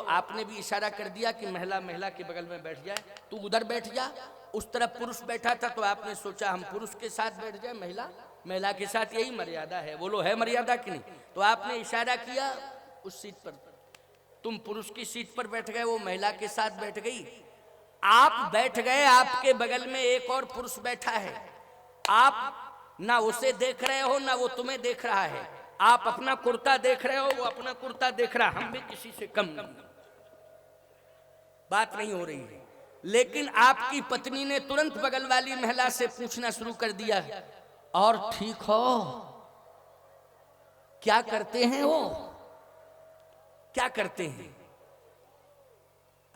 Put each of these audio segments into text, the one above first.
आपने भी इशारा कर दिया कि महिला महिला के बगल में बैठ जाए, तू उधर बैठ जा। उस तरफ पुरुष बैठा था तो आपने सोचा हम पुरुष के साथ बैठ जाए, महिला महिला के साथ, यही मर्यादा है। बोलो है मर्यादा कि नहीं? तो आपने इशारा किया उस सीट पर, तुम पुरुष की सीट पर बैठ गए, वो महिला के साथ बैठ गई। आप बैठ गए, आपके बगल में एक और पुरुष बैठा है, आप ना उसे देख रहे हो ना वो तुम्हें देख रहा है, आप अपना कुर्ता देख रहे हो, वो अपना कुर्ता देख रहा, हम भी किसी से कम नहीं, बात नहीं हो रही है। लेकिन आपकी पत्नी ने तुरंत बगल वाली महिला से पूछना शुरू कर दिया, और ठीक हो? क्या करते हैं वो, क्या करते हैं?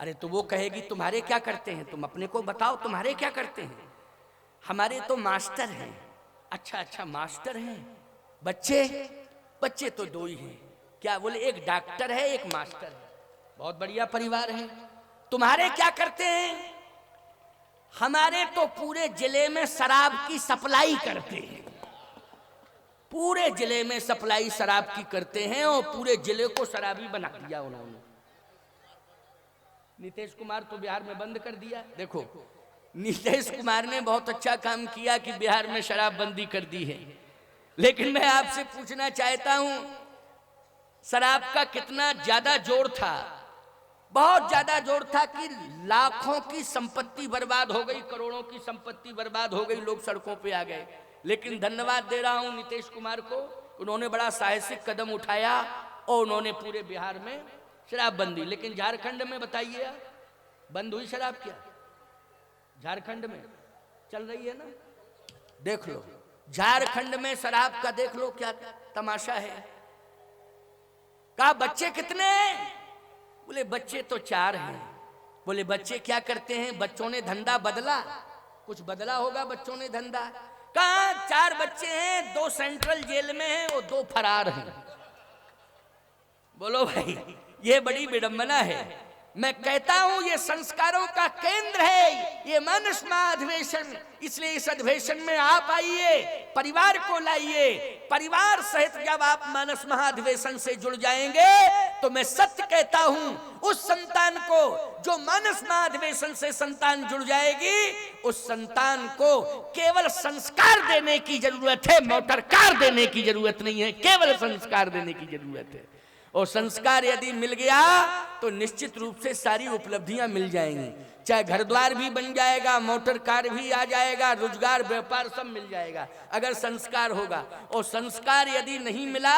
अरे तो वो कहेगी तुम्हारे क्या करते हैं, तुम अपने को बताओ तुम्हारे क्या करते हैं। हमारे तो मास्टर हैं। अच्छा अच्छा मास्टर हैं। बच्चे? बच्चे तो दो ही हैं। क्या? बोले एक डॉक्टर है एक मास्टर है। बहुत बढ़िया परिवार है। तुम्हारे क्या करते हैं? हमारे तो पूरे जिले में शराब की सप्लाई करते हैं, पूरे जिले में सप्लाई शराब की करते हैं और पूरे जिले को शराबी बना दिया उन्होंने। नीतीश कुमार तो बिहार में बंद कर दिया। देखो नीतीश कुमार ने बहुत अच्छा काम किया कि बिहार में शराबबंदी कर दी है, लेकिन मैं आपसे पूछना चाहता हूं शराब का कितना ज्यादा जोर था? बहुत ज्यादा जोर था कि लाखों की संपत्ति बर्बाद हो गई, करोड़ों की संपत्ति बर्बाद हो गई, लोग सड़कों पे आ गए। लेकिन धन्यवाद दे रहा हूं नीतीश कुमार को, उन्होंने बड़ा साहसिक कदम उठाया और उन्होंने पूरे बिहार में शराबबंदी। लेकिन झारखंड में बताइए बंद हुई शराब? क्या झारखंड में चल रही है ना? देख लो झारखंड में शराब का, देख लो क्या तमाशा है। कहा बच्चे कितने? बोले बच्चे तो 4 हैं। बोले बच्चे क्या करते हैं? बच्चों ने धंधा बदला, कुछ बदला होगा बच्चों ने धंधा। कहा 4 बच्चे हैं, 2 सेंट्रल जेल में हैं और 2 फरार हैं। बोलो भाई ये बड़ी विडंबना है। मैं कहता हूं ये संस्कारों का केंद्र है, ये मानस महाधिवेशन। इसलिए इस अधिवेशन में आप आइए, परिवार को लाइए। परिवार सहित जब आप मानस महाधिवेशन से जुड़ जाएंगे तो मैं सत्य कहता हूं उस संतान को, जो मानस महाधिवेशन से संतान जुड़ जाएगी, उस संतान को केवल संस्कार देने की जरूरत है, मोटर कार देने की जरूरत नहीं है, केवल संस्कार देने की जरूरत है। और संस्कार यदि मिल गया तो निश्चित रूप से सारी उपलब्धियां मिल जाएंगी, चाहे घर द्वार भी बन जाएगा, मोटर कार भी आ जाएगा, रोजगार व्यापार सब मिल जाएगा अगर संस्कार होगा। और संस्कार यदि नहीं मिला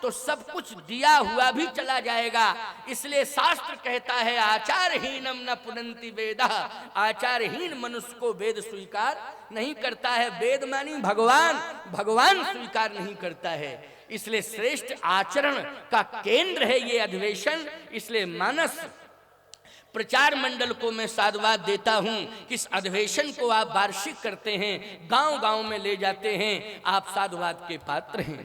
तो सब कुछ दिया हुआ भी चला जाएगा। इसलिए शास्त्र कहता है आचारहीनम न पुनन्ति वेदा, आचारहीन मनुष्य को वेद स्वीकार नहीं करता है। वेद मानी भगवान, भगवान स्वीकार नहीं करता है। इसलिए श्रेष्ठ आचरण का केंद्र है ये अधिवेशन। इसलिए मानस प्रचार मंडल को मैं साधुवाद देता हूं कि इस अधिवेशन को आप वार्षिक करते हैं, गांव गांव में ले जाते हैं, आप साधुवाद के पात्र हैं।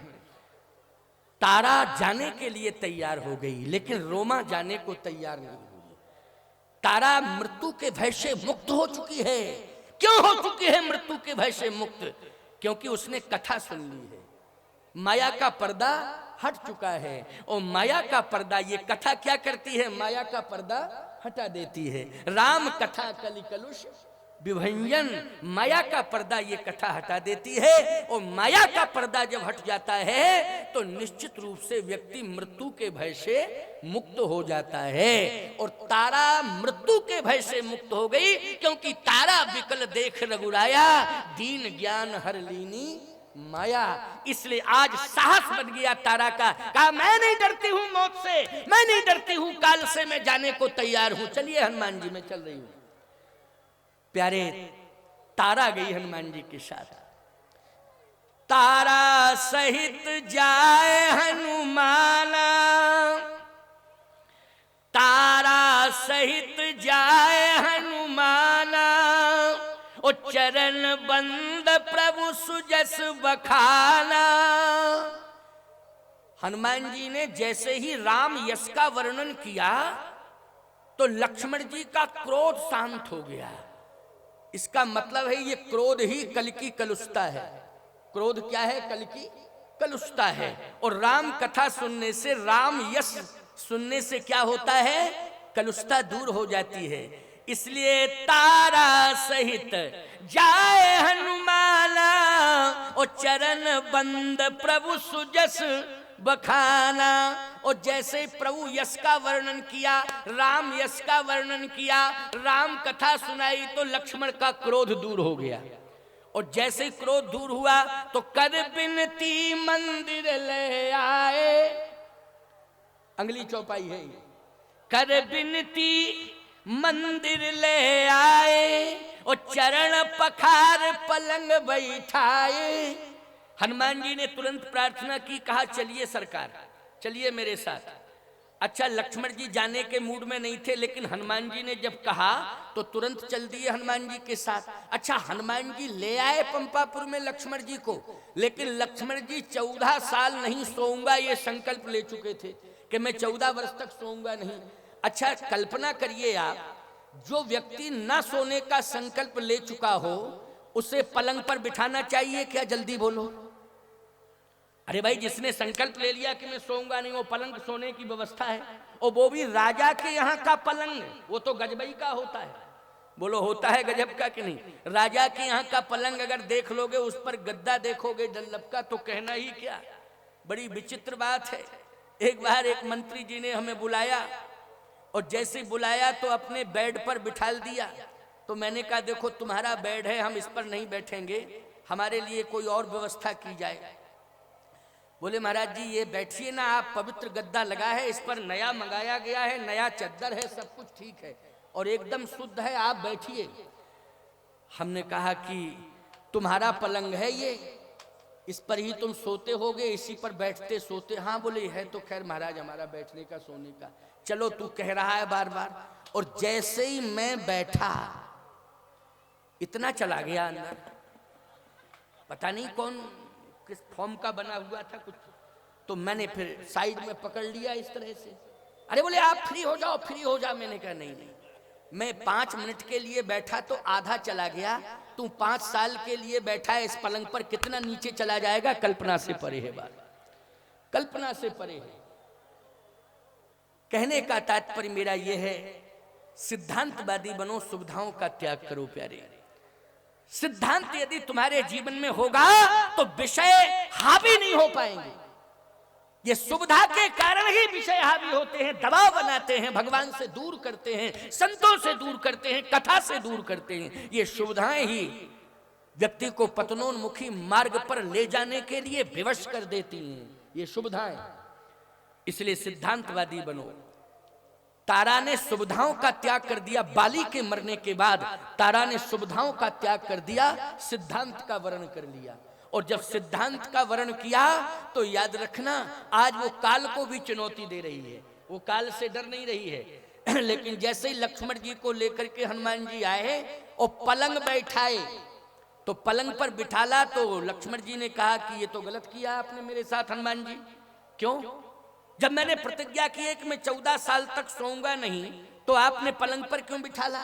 तारा जाने के लिए तैयार हो गई लेकिन रोमा जाने को तैयार नहीं हुई। तारा मृत्यु के भय से मुक्त हो चुकी है। क्यों हो चुकी है मृत्यु के भय से मुक्त? क्योंकि उसने कथा सुन ली है, माया का पर्दा हट चुका है। और माया का पर्दा, ये कथा क्या करती है? माया का पर्दा हटा देती है। राम कथा कलि कलुष विभंजन, माया का पर्दा ये कथा हटा देती है। और माया का पर्दा जब हट जाता है तो निश्चित रूप से व्यक्ति मृत्यु के भय से मुक्त हो जाता है। और तारा मृत्यु के भय से मुक्त हो गई क्योंकि तारा विकल देख रघुराया, दीन ज्ञान हर लीनी माया। इसलिए आज साहस बन गया तारा का। कहा मैं नहीं डरती हूं मौत से, मैं नहीं डरती हूं काल से, मैं जाने को तैयार हूं। चलिए हनुमान जी, मैं चल रही हूं। प्यारे तारा गई हनुमान जी के साथ। तारा सहित जाए हनुमाना, तारा सहित जाए हनुमाना, ओ चरण बंद प्रभु सुजस बखाना। हनुमान जी ने जैसे ही राम यश का वर्णन किया तो लक्ष्मण जी का क्रोध शांत हो गया। इसका मतलब है ये क्रोध ही कल की कलुषता है। क्रोध क्या है? कल की कलुषता है। और राम कथा सुनने से, राम यश सुनने से क्या होता है? कलुषता दूर हो जाती है। इसलिए तारा सहित जाए हनुमाना, और चरण बंद प्रभु सुजस बखाना। और जैसे प्रभु यश का वर्णन किया, राम यश का वर्णन किया, राम कथा सुनाई तो लक्ष्मण का क्रोध दूर हो गया। और जैसे क्रोध दूर हुआ तो कर बिनती मंदिर ले आए, अगली चौपाई है ये, कर बिनती मंदिर ले आए, और चरण पखार पलंग बैठाए। हनुमान जी ने तुरंत प्रार्थना की, कहा चलिए सरकार, चलिए मेरे साथ। अच्छा, लक्ष्मण जी जाने के मूड में नहीं थे, लेकिन हनुमान जी ने जब कहा तो तुरंत चल दिए हनुमान जी के साथ। अच्छा, हनुमान जी ले आए पंपापुर में लक्ष्मण जी को, लेकिन लक्ष्मण जी 14 साल नहीं सोऊंगा ये संकल्प ले चुके थे कि मैं 14 वर्ष तक सोऊंगा नहीं। अच्छा, कल्पना करिए आप, जो व्यक्ति ना सोने का संकल्प ले चुका हो उसे पलंग पर बिठाना चाहिए क्या? जल्दी बोलो। अरे भाई, जिसने संकल्प ले लिया कि मैं सोऊंगा नहीं, वो पलंग सोने की व्यवस्था है, और वो भी राजा के यहाँ का पलंग, वो तो गजबई का होता है। बोलो, होता है गजब का कि नहीं? राजा के यहाँ का पलंग अगर देख लोगे, उस पर गद्दा देखोगे डल्लब का, तो कहना ही क्या, बड़ी विचित्र बात है। एक बार एक मंत्री जी ने हमें बुलाया, और जैसे बुलाया तो अपने बेड पर बिठाल दिया। तो मैंने कहा देखो तुम्हारा बेड है, हम इस पर नहीं बैठेंगे, हमारे लिए कोई और व्यवस्था की जाए। बोले महाराज जी ये बैठिए ना, आप पवित्र गद्दा लगा है, इस पर नया मंगाया गया है, नया चद्दर है, सब कुछ ठीक है और एकदम शुद्ध है, आप बैठिए। हमने कहा कि तुम्हारा पलंग है ये, इस पर ही तुम सोते होगे, इसी पर बैठते सोते। हाँ बोले है तो खैर महाराज हमारा बैठने का सोने का, चलो तू कह रहा है बार बार। और जैसे ही मैं बैठा इतना चला गया अंदर, पता नहीं कौन किस फॉर्म का बना हुआ था कुछ, तो मैंने फिर साइड में पकड़ लिया इस तरह से। अरे बोले आप फ्री हो जाओ, फ्री हो जाओ। मैंने कहा नहीं नहीं, मैं 5 मिनट के लिए बैठा तो आधा चला गया, तू 5 साल के लिए बैठा है इस पलंग पर, कितना नीचे चला जाएगा, कल्पना से परे है बात, कल्पना से परे है। कहने का तात्पर्य मेरा यह है, सिद्धांतवादी बनो, सुविधाओं का त्याग करो प्यारे। सिद्धांत यदि तुम्हारे जीवन में होगा तो विषय हावी नहीं हो पाएंगे। ये सुविधा के कारण ही विषय हावी होते हैं, दबाव बनाते हैं, भगवान से दूर करते हैं, संतों से दूर करते हैं, कथा से दूर करते हैं। ये सुविधाएं ही व्यक्ति को पतनोन्मुखी मार्ग पर ले जाने के लिए विवश कर देती हैं, ये सुविधाएं। इसलिए सिद्धांतवादी बनो। तारा ने सुविधाओं का त्याग कर दिया, बाली के मरने के बाद तारा ने सुविधाओं का त्याग कर दिया, सिद्धांत का वर्ण कर लिया। और जब सिद्धांत का वर्ण किया तो याद रखना, आज वो काल को भी चुनौती दे रही है, वो काल से डर नहीं रही है। लेकिन जैसे ही लक्ष्मण जी को लेकर के हनुमान जी आए और पलंग बैठाए, तो पलंग पर बिठाला, तो लक्ष्मण जी ने कहा कि ये तो गलत किया आपने मेरे साथ हनुमान जी। क्यों? जब मैंने प्रतिज्ञा की है कि मैं 14 साल तक सोऊंगा नहीं, तो आपने पलंग पर क्यों बिठाला?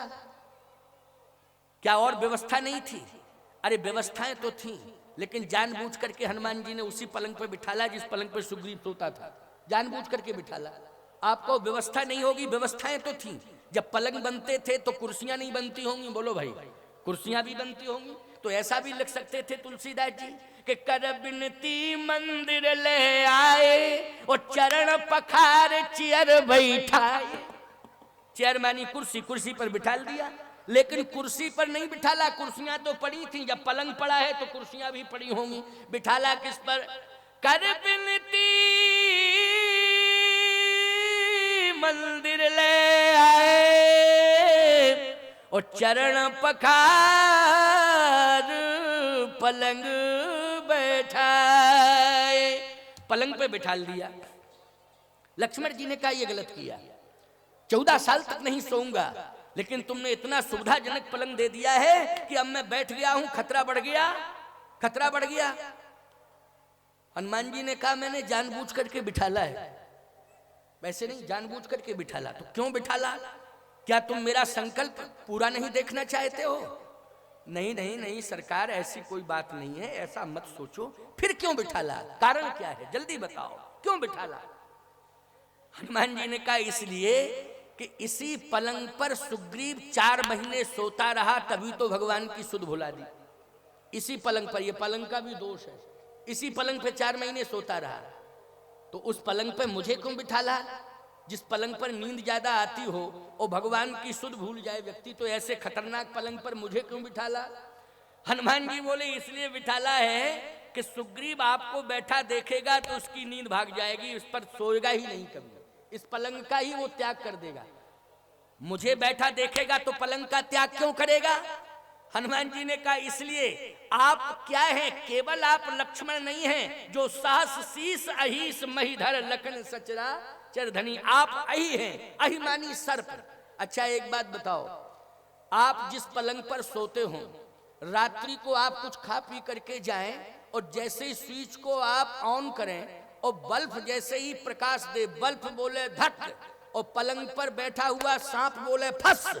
क्या और व्यवस्था नहीं थी? अरे व्यवस्थाएं तो थी, लेकिन जानबूझ करके हनुमान जी ने उसी पलंग पर बिठाला जिस पलंग पर सुग्रीव सोता था, जानबूझ करके बिठाला। आपको व्यवस्था नहीं होगी, व्यवस्थाएं तो थी। जब पलंग बनते थे तो कुर्सियां नहीं बनती होंगी, बोलो भाई, कुर्सियां भी बनती होंगी। तो ऐसा भी लिख सकते थे तुलसीदास जी कि कर बिनती मंदिर ले आए, और चरण पखार चियर बैठाए। चेयर मानी कुर्सी, कुर्सी पर बिठा दिया, लेकिन कुर्सी पर नहीं बिठाला, कुर्सियां तो पड़ी थी। जब पलंग पड़ा है तो कुर्सियां भी पड़ी होंगी, बिठाला किस पर? कर बिनती मंदिर ले आए, और चरण पखार पलंग बैठाए। पलंग पे बिठा दिया। लक्ष्मण जी ने कहा ये गलत किया, 14 साल तक नहीं सोऊंगा, लेकिन तुमने इतना सुविधाजनक पलंग दे दिया है कि अब मैं बैठ गया हूं, खतरा बढ़ गया, खतरा बढ़ गया। हनुमान जी ने कहा मैंने जानबूझ करके बिठाला है, वैसे नहीं, जानबूझ करके बिठाला। तो क्यों बिठाला? क्या तुम मेरा संकल्प पूरा नहीं देखना चाहते हो? नहीं नहीं नहीं सरकार, ऐसी कोई बात नहीं है, ऐसा मत सोचो। फिर क्यों बिठाला? कारण क्या है, जल्दी बताओ, क्यों बिठाला? हनुमान जी ने कहा इसलिए कि इसी पलंग पर सुग्रीव 4 महीने सोता रहा, तभी तो भगवान की सुध भुला दी। इसी पलंग पर, ये पलंग का भी दोष है, इसी पलंग पे 4 महीने सोता रहा। तो उस पलंग पे मुझे क्यों बिठाला? जिस पलंग पर नींद ज्यादा आती हो और भगवान की सुध भूल जाए व्यक्ति, तो ऐसे खतरनाक पलंग पर मुझे क्यों बिठाला? हनुमान जी बोले इसलिए बिठाला है कि सुग्रीव आपको बैठा देखेगा तो उसकी नींद भाग जाएगी, उस पर सोएगा ही नहीं कभी, इस पलंग का ही वो त्याग कर देगा। मुझे बैठा देखेगा तो पलंग का त्याग क्यों करेगा? हनुमान जी ने कहा इसलिए आप क्या है, केवल आप लक्ष्मण नहीं हैं जो सहस शीस अहिस महिधर लखन सचरा चरधनी, आप अहि हैं, अहि मानी सर्प। अच्छा एक बात बताओ, आप जिस पलंग पर सोते हो, रात्रि को आप कुछ खा पी करके जाएं और जैसे ही स्विच को आप ऑन करें और बल्ब जैसे ही प्रकाश दे, बल्ब बोले धक और पलंग पर बैठा हुआ सांप बोले फस।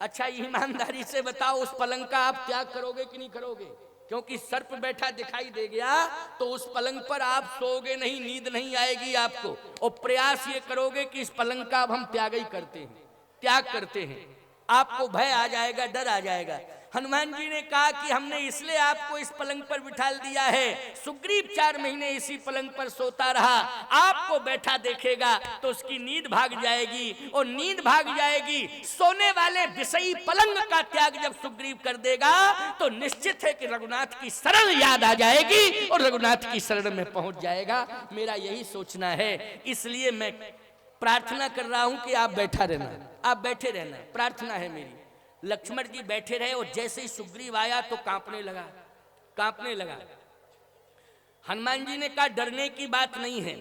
अच्छा ईमानदारी से बताओ उस पलंग का आप त्याग करोगे कि नहीं करोगे? क्योंकि सर्प बैठा दिखाई दे गया तो उस पलंग पर आप सोओगे नहीं, नींद नहीं आएगी आपको, और प्रयास ये करोगे कि इस पलंग का अब हम त्याग ही करते हैं, त्याग करते हैं। आपको भय आ जाएगा, डर आ जाएगा। हनुमान जी ने कहा कि हमने इसलिए आपको इस पलंग पर बिठाल दिया है, सुग्रीव 4 महीने इसी पलंग पर सोता रहा, आपको बैठा देखेगा तो उसकी नींद भाग जाएगी, और नींद भाग जाएगी, सोने वाले विषयी पलंग का त्याग जब सुग्रीव कर देगा तो निश्चित है कि रघुनाथ की शरण याद आ जाएगी और रघुनाथ की शरण में पहुंच जाएगा। मेरा यही सोचना है, इसलिए मैं प्रार्थना कर रहा हूं कि आप बैठा रहना, आप बैठे रहना, प्रार्थना है मेरी। लक्ष्मण जी बैठे रहे और जैसे ही सुग्रीव आया तो कांपने लगा, कांपने लगा। हनुमान जी ने कहा डरने की बात नहीं है।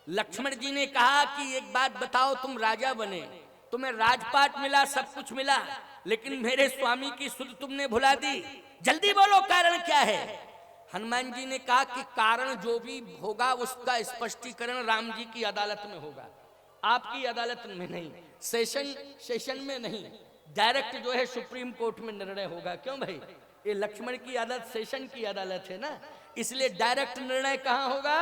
लक्ष्मण जी ने कहा कि एक बात बताओ, तुम राजा बने, तुम्हें राजपाट मिला, सब कुछ मिला, लेकिन मेरे स्वामी की सुध तुमने भुला दी, जल्दी बोलो कारण क्या है? हनुमान जी ने कहा कि कारण जो भी होगा उसका स्पष्टीकरण राम जी की अदालत में होगा, आपकी अदालत में नहीं, सेशन में नहीं, डायरेक्ट जो है सुप्रीम कोर्ट में निर्णय होगा। क्यों भाई? ये लक्ष्मण की अदालत सेशन की अदालत है ना, इसलिए डायरेक्ट निर्णय कहां होगा?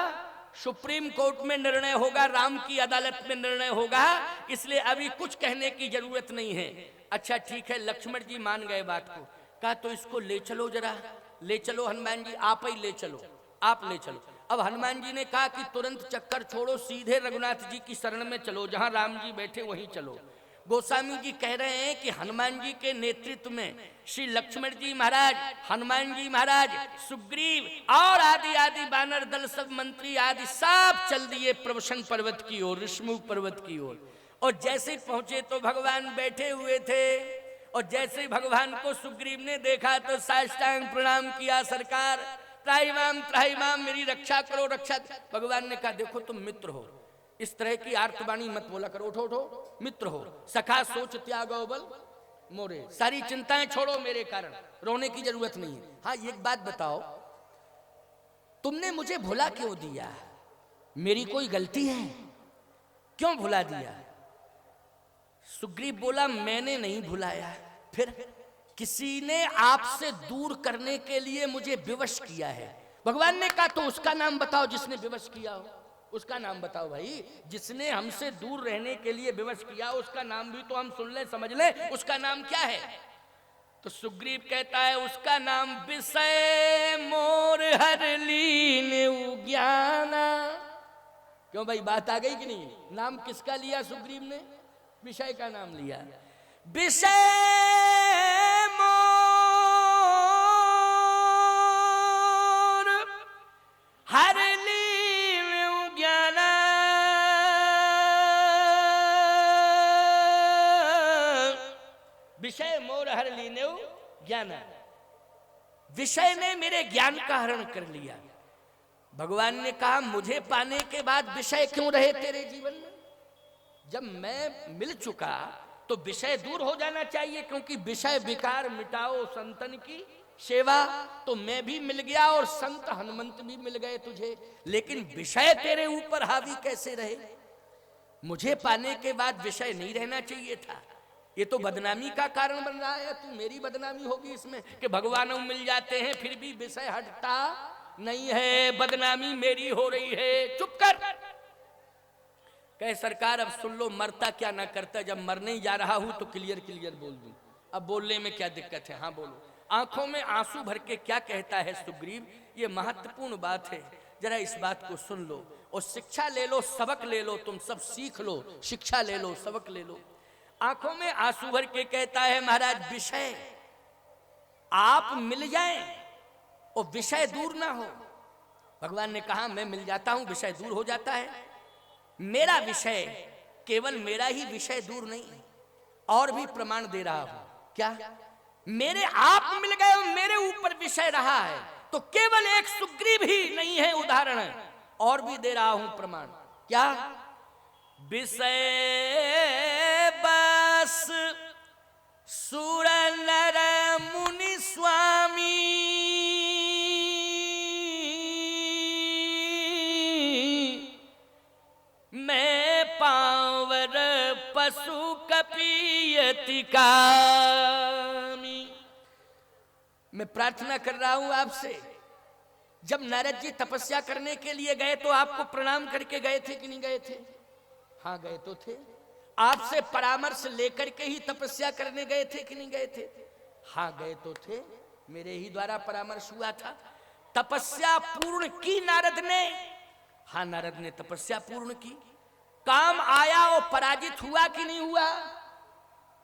सुप्रीम कोर्ट में निर्णय होगा, राम की अदालत में निर्णय होगा, इसलिए अभी कुछ कहने की जरूरत नहीं है। अच्छा ठीक है, लक्ष्मण जी मान गए बात को। कहा तो इसको ले चलो, जरा ले चलो हनुमान जी, आप ही ले चलो, आप ले चलो। अब हनुमान जी ने कहा कि तुरंत चक्कर छोड़ो, सीधे रघुनाथ जी की शरण में चलो, जहां राम जी बैठे वहीं चलो। गोस्वामी जी कह रहे हैं कि हनुमान जी के नेतृत्व में श्री लक्ष्मण जी महाराज, हनुमान जी महाराज, सुग्रीव और आदि आदि वानर दल, सब मंत्री आदि सब चल दिए प्रवसन पर्वत की ओर, ऋषमुख पर्वत की ओर। और जैसे पहुंचे तो भगवान बैठे हुए थे, और जैसे भगवान को सुग्रीव ने देखा तो साष्टांग प्रणाम किया, सरकार त्राहिमाम मेरी रक्षा करो, रक्षा। भगवान ने कहा देखो तुम मित्र हो, इस तरह की आर्तवाणी मत बोला करो, उठो उठो, मित्र हो, सखा सोच त्यागो बल मोरे, सारी चिंताएं छोड़ो, मेरे कारण रोने की जरूरत नहीं है। हाँ एक बात बताओ, तुमने मुझे भुला क्यों दिया? मेरी कोई गलती है? क्यों भुला दिया? सुग्रीव बोला मैंने नहीं भुलाया, फिर किसी ने आपसे दूर करने के लिए मुझे विवश किया है। भगवान ने कहा तो उसका नाम बताओ जिसने विवश किया हो, उसका नाम बताओ भाई, जिसने हमसे दूर रहने के लिए विवश किया उसका नाम भी तो हम सुन ले, समझ ले, उसका नाम क्या है? तो सुग्रीव कहता है उसका नाम विषय मोर हर लीन ज्ञाना। क्यों भाई, बात आ गई कि नहीं? नाम किसका लिया सुग्रीव ने? विषय का नाम लिया। विषय मोर हर लीन ज्ञाना, विषय मोर हर लीने ज्ञाना, विषय ने मेरे ज्ञान का हरण कर लिया। भगवान ने कहा मुझे पाने के बाद विषय क्यों रहे तेरे जीवन में? जब मैं मिल चुका तो विषय दूर हो जाना चाहिए, क्योंकि विषय विकार मिटाओ संतन की सेवा। तो मैं भी मिल गया और संत हनुमंत भी मिल गए तुझे, लेकिन विषय तेरे ऊपर हावी कैसे रहे? मुझे पाने के बाद विषय नहीं रहना चाहिए था। ये तो बदनामी का कारण बन रहा है, तू मेरी बदनामी होगी इसमें कि भगवान मिल जाते हैं फिर भी विषय हटता नहीं है, बदनामी मेरी हो रही है। चुप कर। कहे सरकार अब सुन लो, मरता क्या ना करता, जब मरने ही जा रहा हूं तो क्लियर क्लियर बोल दूं, अब बोलने में क्या दिक्कत है। हाँ बोलो। आंखों में आंसू भर के क्या कहता है सुग्रीव, ये महत्वपूर्ण बात है, जरा इस बात को सुन लो और शिक्षा ले लो, सबक ले लो, तुम सब सीख लो, शिक्षा ले लो, सबक ले लो। आंखों में आंसू भर के कहता है महाराज विषय आप मिल जाएं और विषय दूर ना हो। भगवान ने कहा मैं मिल जाता हूं, विषय दूर हो जाता है। मेरा विषय, केवल मेरा ही विषय दूर नहीं, और भी प्रमाण दे रहा हूं। क्या? मेरे आप मिल गए और मेरे ऊपर विषय रहा है, तो केवल एक सुग्रीव ही नहीं है उदाहरण, और भी दे रहा हूं प्रमाण। क्या? विषय बस सुर नर मुनि स्वामी, मैं पावर पशु कपीयति कामी। मैं प्रार्थना कर रहा हूं आपसे, जब नारद जी तपस्या करने के लिए गए तो आपको प्रणाम करके गए थे कि नहीं गए थे? हाँ गए तो थे। आपसे परामर्श लेकर के ही तपस्या करने गए थे कि नहीं गए थे? हाँ गए तो थे, मेरे ही द्वारा परामर्श हुआ था। तपस्या पूर्ण की नारद ने? हाँ नारद ने तपस्या पूर्ण की। काम आया और पराजित हुआ कि नहीं हुआ?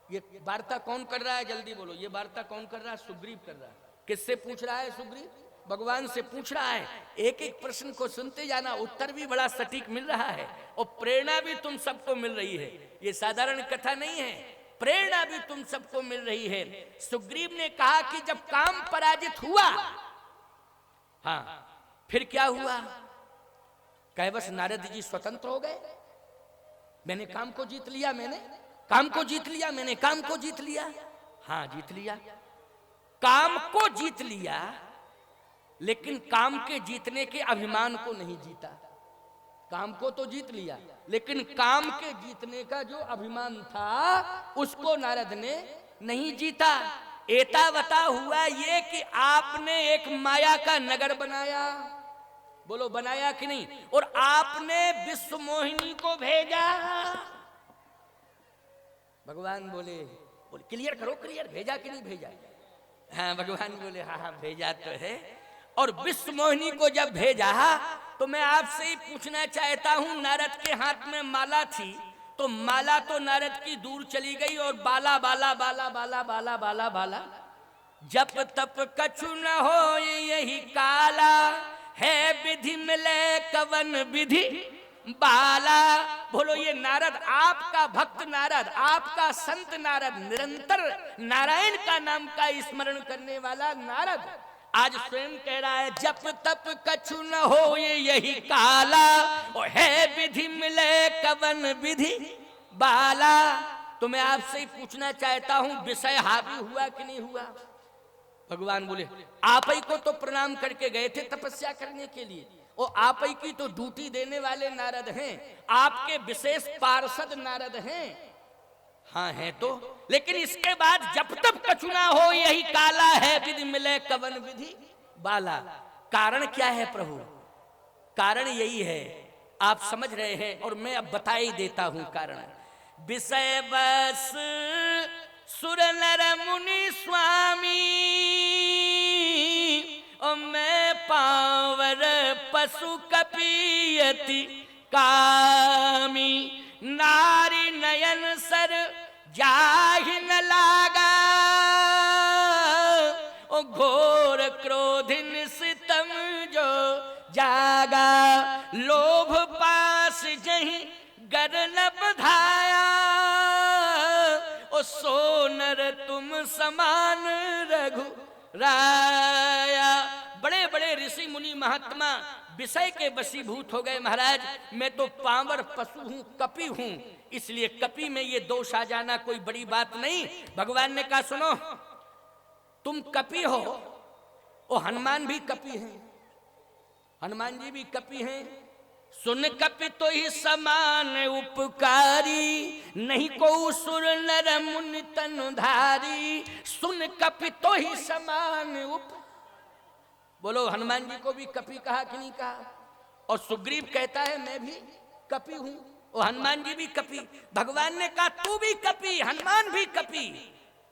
ये वार्ता कौन कर रहा है, जल्दी बोलो, ये वार्ता कौन कर रहा है? सुग्रीव कर रहा है। किससे पूछ रहा है सुग्रीव? भगवान से पूछ रहा है। एक एक प्रश्न को सुनते जाना, उत्तर भी बड़ा सटीक मिल रहा है और प्रेरणा भी तुम सबको मिल रही है। ये साधारण कथा नहीं है, प्रेरणा भी तुम सबको मिल रही है। सुग्रीव ने कहा कि जब काम पराजित हुआ, हाँ फिर क्या हुआ? कहे बस नारद जी स्वतंत्र हो गए, मैंने काम को जीत लिया, मैंने काम को जीत लिया, मैंने काम को जीत लिया। हाँ जीत लिया, काम को जीत लिया, लेकिन काम के जीतने के अभिमान को नहीं जीता। काम को तो जीत लिया, लेकिन काम के जीतने का जो अभिमान था उसको नारद ने नहीं जीता। एतावता हुआ ये कि आपने एक माया का नगर बनाया, बोलो बनाया कि नहीं, और आपने विश्व मोहिनी को भेजा। भगवान बोले क्लियर करो, क्लियर भेजा कि नहीं भेजा? हाँ भगवान बोले हाँ हाँ भेजा तो है। और विश्व मोहिनी को जब भेजा तो मैं आपसे ही पूछना चाहता हूं, नारद के हाथ में माला थी, तो माला तो नारद की दूर चली गई और बाला बाला बाला बाला बाला बाला बाला, जप तप कछु न हो यही काला, है विधि मिले कवन विधि बाला। बोलो ये नारद, आपका भक्त नारद, आपका संत नारद, निरंतर नारायण का नाम का स्मरण करने वाला नारद आज स्वयं कह रहा है जप तप कछु न हो ये यही काला, और है विधि मिले कवन विधि बाला। तो मैं आपसे ही पूछना चाहता हूं, विषय हावी हुआ कि नहीं हुआ? भगवान बोले आप ही को तो प्रणाम करके गए थे तपस्या करने के लिए, और आप ही की तो ड्यूटी देने वाले नारद हैं, आपके विशेष पार्षद नारद हैं। हाँ है तो, लेकिन इसके बाद जब तक कछु ना हो यही काला, है विधि मिले कवन विधि बाला। कारण क्या है प्रभु? कारण यही है, आप समझ रहे हैं और मैं अब बता ही देता हूं कारण। विषय बस सुर नर मुनि स्वामी, और मैं पावर पशु कपीयति कामी, नारी नयन सर जाहि न लागा, ओ घोर क्रोधिन सितम जो जागा, लोभ पास जहीं गर न बधाया, ओ सोनर तुम समान रघु राया। बड़े बड़े ऋषि मुनि महात्मा विषय के वशीभूत हो गए। महाराज मैं तो पावर पशु हूं, कपि हूं, इसलिए कपि में ये दोष आ जाना कोई बड़ी बात नहीं। भगवान ने कहा सुनो, तुम कपि हो, और हनुमान भी कपि हैं, हनुमान जी भी कपि हैं। सुन कपि तो ही समान उपकारी, नहीं को सुर नर मुनि तनुधारी। सुन कपि तो ही समान बोलो हनुमान जी को भी कपि कहा कि नहीं कहा? और सुग्रीव कहता है मैं भी कपि हूं, वो हनुमान जी भी कपी। भगवान ने कहा तू भी कपी, हनुमान भी कपी,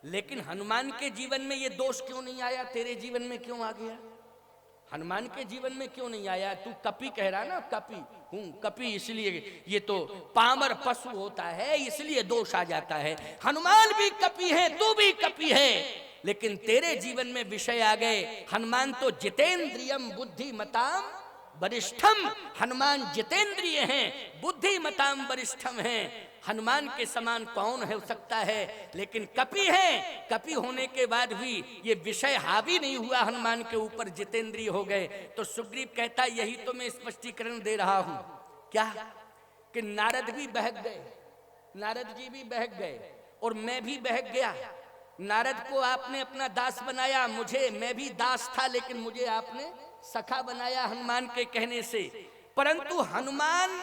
लेकिन हनुमान के जीवन में ये दोष क्यों नहीं आया, तेरे जीवन में क्यों आ गया? हनुमान के जीवन में क्यों नहीं आया? तू कपी कह रहा ना, कपी हूं, कपी इसलिए, ये तो पामर पशु होता है इसलिए दोष आ जाता है। हनुमान भी कपी है, तू भी कपी है, लेकिन तेरे जीवन में विषय आ गए। हनुमान तो जितेंद्रियम बुद्धिमताम वरिष्ठम, हनुमान जितेंद्रिय हैं, बुद्धिमताम वरिष्ठम हैं। हनुमान के समान कौन हो सकता है? लेकिन कपि है, कपि होने के बाद भी ये विषय हावी नहीं हुआ हनुमान के ऊपर, जितेंद्रिय हो गए। तो सुग्रीव कहता यही तो मैं स्पष्टीकरण दे रहा हूं। क्या? कि नारद भी बहक गए, नारद जी भी बहक गए और मैं भी बहक गया। नारद को आपने अपना दास बनाया, मुझे, मैं भी दास था, लेकिन मुझे आपने सखा बनाया हनुमान के कहने से। परंतु हनुमान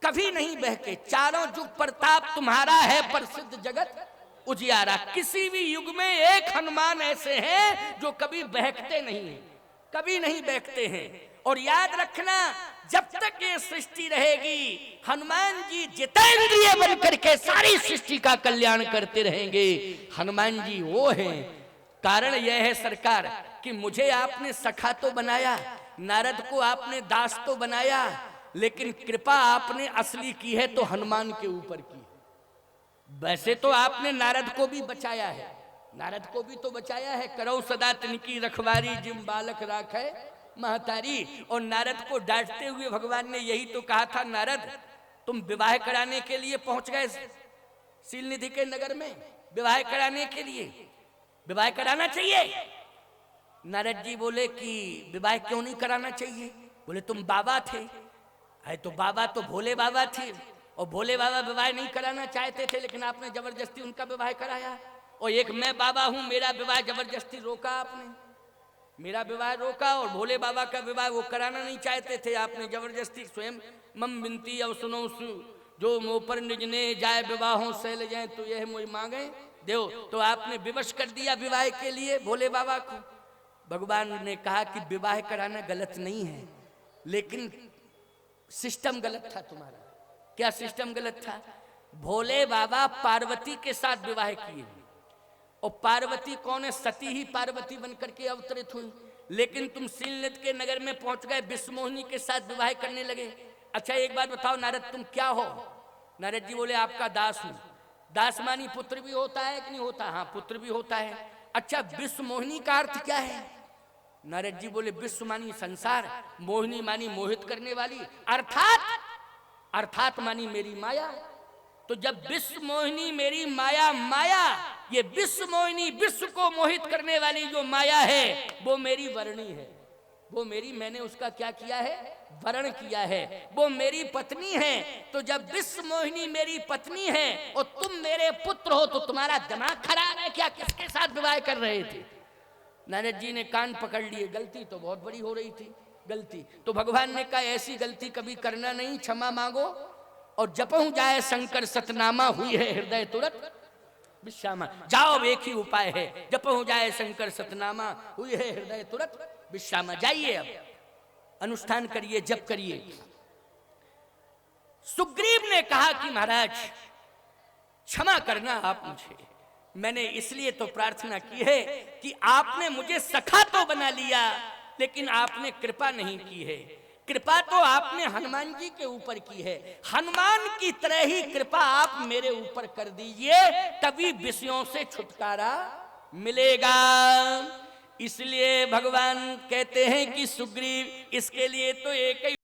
कभी नहीं बहके। चारों युग प्रताप तुम्हारा है, प्रसिद्ध जगत उजियारा। किसी भी युग में एक हनुमान ऐसे हैं जो कभी बहकते नहीं हैं, कभी नहीं बहकते हैं। और याद रखना, जब तक ये सृष्टि रहेगी हनुमान जी जितेंद्रिय बनकर के सारी सृष्टि का कल्याण करते रहेंगे। हनुमान जी वो हैं। कारण यह है सरकार कि मुझे आपने सखा तो बनाया, नारद को आपने दास तो बनाया, लेकिन कृपा आपने असली की है तो हनुमान के ऊपर की। वैसे तो आपने नारद को भी बचाया है, नारद को भी तो बचाया है। करो सदा तिनकी रखवारी, जिम बालक राखे महतारी। और नारद को डांटते हुए भगवान ने यही तो कहा था, नारद तुम विवाह कराने के लिए पहुंच गए शीलनिधि के नगर में, विवाह कराने के लिए, विवाह कराना चाहिए। नारद जी बोले कि विवाह क्यों नहीं कराना चाहिए? बोले तुम बाबा थे। अरे तो बाबा तो भोले बाबा थे, और भोले बाबा विवाह नहीं कराना चाहते थे, लेकिन आपने जबरदस्ती उनका विवाह कराया। और एक मैं बाबा हूं, मेरा विवाह जबरदस्ती रोका आपने, मेरा विवाह रोका, और भोले बाबा का विवाह वो कराना नहीं चाहते थे, आपने जबरदस्ती। स्वयं मम बिनती अब सुनो जो मुँह पर निज ने जाए विवाहों सैल जाए, तो यह मुझे मांगे देव। तो आपने विवश कर दिया विवाह के लिए भोले बाबा को। भगवान ने कहा कि विवाह कराना गलत नहीं है, लेकिन सिस्टम गलत था तुम्हारा। क्या सिस्टम गलत था? भोले बाबा पार्वती के साथ विवाह किए, और पार्वती कौन है? सती ही पार्वती बनकर के अवतरित हुई। लेकिन तुम शीलनिधि के नगर में पहुंच गए, विष्णुमोहिनी के साथ विवाह करने लगे। अच्छा एक बात बताओ नारद, तुम क्या हो? नारद जी बोले आपका दास हूं। दास मानी पुत्र भी होता है कि नहीं होता? हाँ पुत्र भी होता है। अच्छा विष्णुमोहिनी का अर्थ क्या है? नारद जी बोले विश्व मानी संसार, मोहिनी मानी मोहित करने वाली, अर्थात मानी मेरी माया। तो जब विश्व मोहिनी मेरी माया, माया ये विश्व मोहिनी, विश्व को मोहित करने वाली जो माया है वो मेरी वरणी है, वो मेरी, मैंने उसका क्या किया है? वरण किया है, वो मेरी पत्नी है। तो जब विश्व मोहिनी मेरी पत्नी है और तुम मेरे पुत्र हो, तो तुम्हारा दिमाग खराब है क्या? किसके साथ विवाह कर रहे थे? नारद जी ने कान पकड़ लिए, गलती तो बहुत बड़ी हो रही थी, गलती। तो भगवान ने कहा ऐसी गलती कभी करना नहीं, क्षमा मांगो और जपहु जाए शंकर सतनामा, हुई है हृदय तुरत विश्रामा। जाओ एक ही उपाय है, जपहु जाए शंकर सतनामा, हुई है हृदय तुरत विश्रामा। जाइए अब अनुष्ठान करिए, जप करिए। सुग्रीव ने कहा कि महाराज क्षमा करना आप मुझे, मैंने इसलिए तो प्रार्थना की है कि आपने मुझे सखा तो बना लिया, लेकिन आपने कृपा नहीं की है। कृपा तो आपने हनुमान जी के ऊपर की है, हनुमान की तरह ही कृपा आप मेरे ऊपर कर दीजिए, तभी विषयों से छुटकारा मिलेगा। इसलिए भगवान कहते हैं कि सुग्रीव, इसके लिए तो एक ही